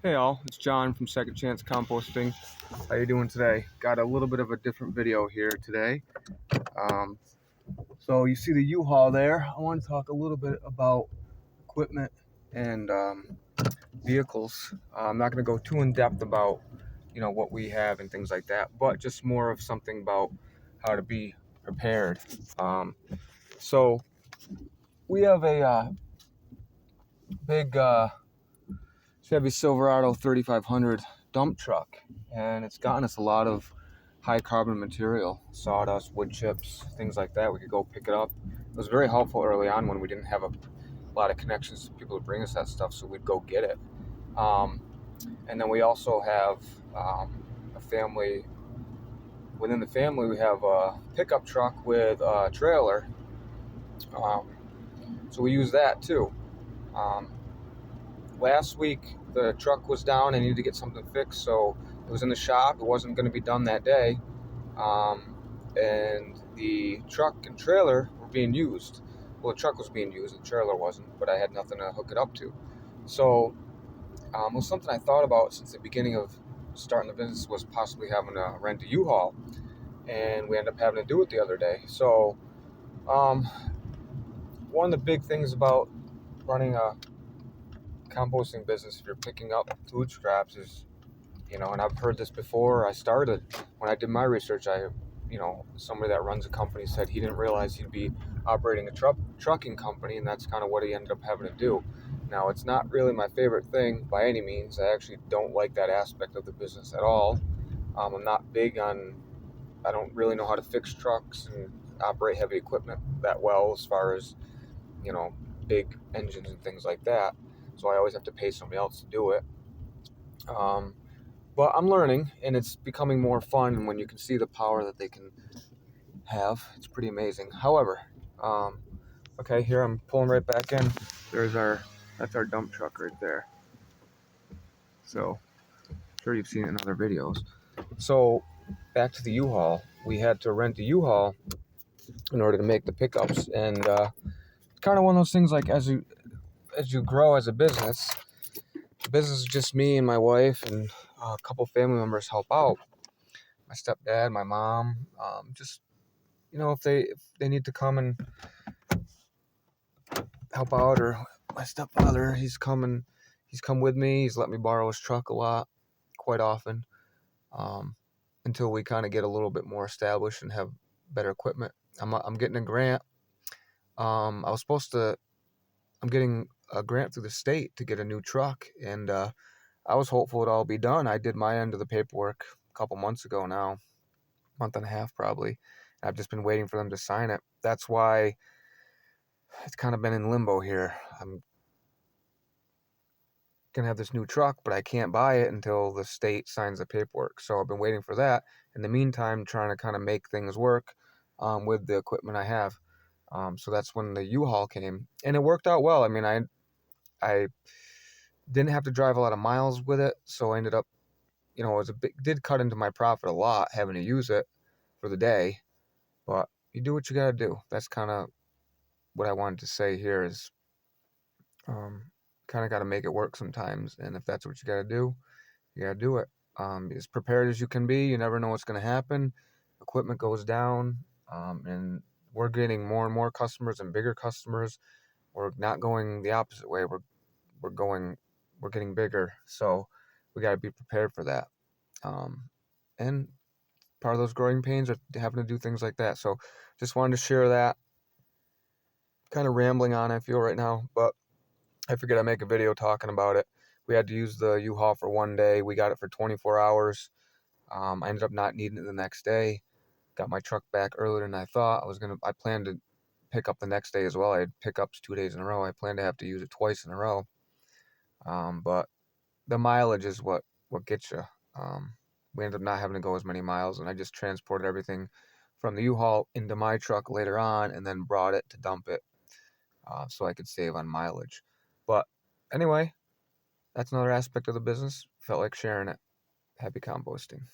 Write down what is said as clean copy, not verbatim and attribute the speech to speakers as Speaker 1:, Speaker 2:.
Speaker 1: Hey all, it's John from Second Chance Composting. How you doing today? Got a little bit of a different video here today. So you see the U-Haul there. I want to talk a little bit about equipment and vehicles. I'm not going to go too in depth about what we have and things like that, but just more of something about how to be prepared. So we have a big Chevy Silverado 3500 dump truck, and it's gotten us a lot of high carbon material, sawdust, wood chips, things like that. We could go pick it up. It was very helpful early on when we didn't have a lot of connections to people to bring us that stuff, so we'd go get it. And then we also have a family. Within the family, we have a pickup truck with a trailer, so we use that too. Last week, the truck was down. I needed to get something fixed, so it was in the shop. It wasn't going to be done that day. And the truck and trailer were being used. Well, the truck was being used, the trailer wasn't, but I had nothing to hook it up to. So it was something I thought about since the beginning of starting the business, was possibly having to rent a U-Haul, and we ended up having to do it the other day. So one of the big things about running a composting business, if you're picking up food scraps, is, and I've heard this before. When I did my research, somebody that runs a company said he didn't realize he'd be operating a trucking company, and that's kind of what he ended up having to do. Now, it's not really my favorite thing by any means. I actually don't like that aspect of the business at all. I'm not big on, I don't really know how to fix trucks and operate heavy equipment that well, as far as, big engines and things like that. So I always have to pay somebody else to do it. But I'm learning, and it's becoming more fun when you can see the power that they can have. It's pretty amazing. However, okay, here I'm pulling right back in. That's our dump truck right there. So, I'm sure you've seen it in other videos. So, back to the U-Haul. We had to rent a U-Haul in order to make the pickups, and kind of one of those things, like as you grow as a business. The business is just me and my wife, and a couple family members help out. My stepdad, my mom, just if they need to come and help out, or my stepfather, he's come with me. He's let me borrow his truck quite often, until we kind of get a little bit more established and have better equipment. I'm getting a grant. I'm getting a grant through the state to get a new truck, and I was hopeful it'd all be done. I did my end of the paperwork a couple months ago now, month and a half probably. I've just been waiting for them to sign it. That's why it's kind of been in limbo here. I'm gonna have this new truck, but I can't buy it until the state signs the paperwork. So I've been waiting for that. In the meantime, trying to kind of make things work with the equipment I have. So that's when the U-Haul came, and it worked out well. I mean, I didn't have to drive a lot of miles with it, so I ended up, did cut into my profit a lot having to use it for the day. But you do what you gotta do. That's kind of what I wanted to say here is, kind of got to make it work sometimes. And if that's what you got to do, you got to do it. As prepared as you can be. You never know what's going to happen. Equipment goes down, and we're getting more and more customers and bigger customers. We're not going the opposite way. We're getting bigger. So we got to be prepared for that. And part of those growing pains are having to do things like that. So just wanted to share that. Kind of rambling on, I feel right now, but I figured I'd make a video talking about it. We had to use the U-Haul for one day. We got it for 24 hours. I ended up not needing it the next day. Got my truck back earlier than I thought. I planned to pick up the next day as well. I had pickups 2 days in a row. I planned to have to use it twice in a row. But the mileage is what gets you. We ended up not having to go as many miles, and I just transported everything from the U-Haul into my truck later on, and then brought it to dump it, so I could save on mileage. But anyway, that's another aspect of the business. Felt like sharing it. Happy composting.